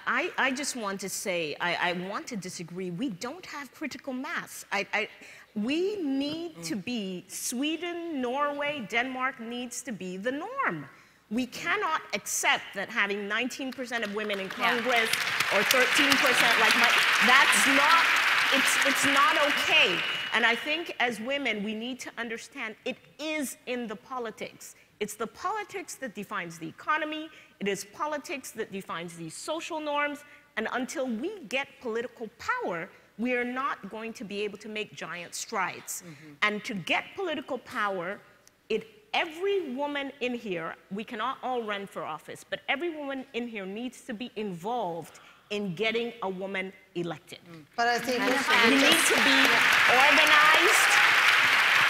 I just want to say, I want to disagree. We don't have critical mass. We need to be, Sweden, Norway, Denmark needs to be the norm. We cannot accept that having 19% of women in Congress or 13% like that's not, it's not okay. And I think as women, we need to understand it is in the politics. It's the politics that defines the economy. It is politics that defines these social norms. And until we get political power, we are not going to be able to make giant strides. And to get political power, every woman in here, we cannot all run for office, but every woman in here needs to be involved in getting a woman elected. But I think we need to be organized.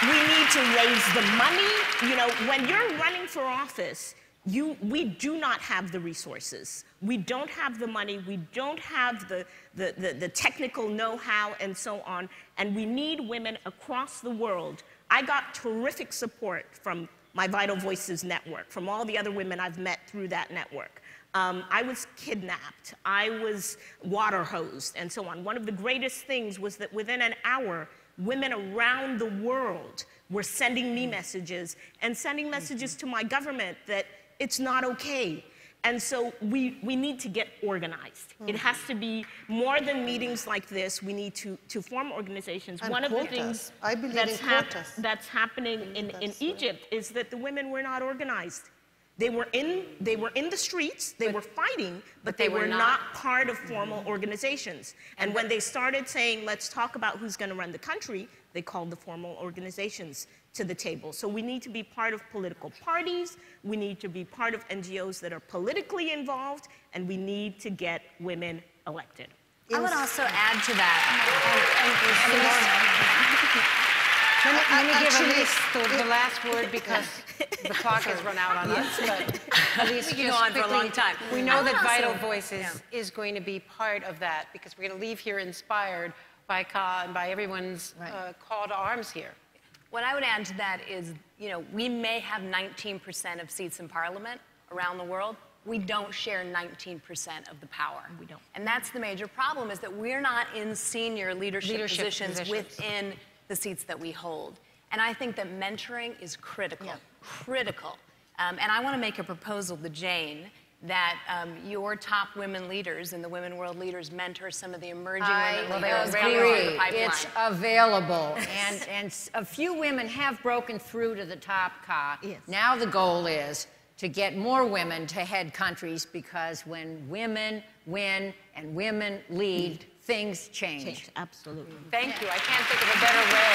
We need to raise the money. You know, when you're running for office, we do not have the resources. We don't have the money. We don't have the technical know-how and so on. And we need women across the world. I got terrific support from my Vital Voices network, from all the other women I've met through that network. I was kidnapped. I was water hosed and so on. One of the greatest things was that within an hour, women around the world were sending me messages and sending messages to my government that it's not okay. And so we need to get organized. It has to be more than meetings like this. We need to form organizations. And one of quotas. the things I believe that's happening in Egypt is that the women were not organized. They were in the streets, they were fighting, but they were not part of formal organizations. And when they started saying, let's talk about who's going to run the country, they called the formal organizations to the table. So we need to be part of political parties, we need to be part of NGOs that are politically involved, and we need to get women elected. I would also add to that. Let me give Elise the last word because the clock has run out on us. But Elise, we can go on for a long time. We know that Vital Voices is going to be part of that because we're going to leave here inspired by Ka and by everyone's call to arms here. What I would add to that is, you know, we may have 19% of seats in parliament around the world. We don't share 19% of the power. We don't. And that's the major problem, is that we're not in senior leadership positions within the seats that we hold. And I think that mentoring is critical, critical. And I want to make a proposal to Jane that your top women leaders and the Women World Leaders mentor some of the emerging women leaders. It's available. And a few women have broken through to the top, Ka. Yes. Now the goal is to get more women to head countries, because when women win and women lead, things change. Absolutely. Thank you. I can't think of a better way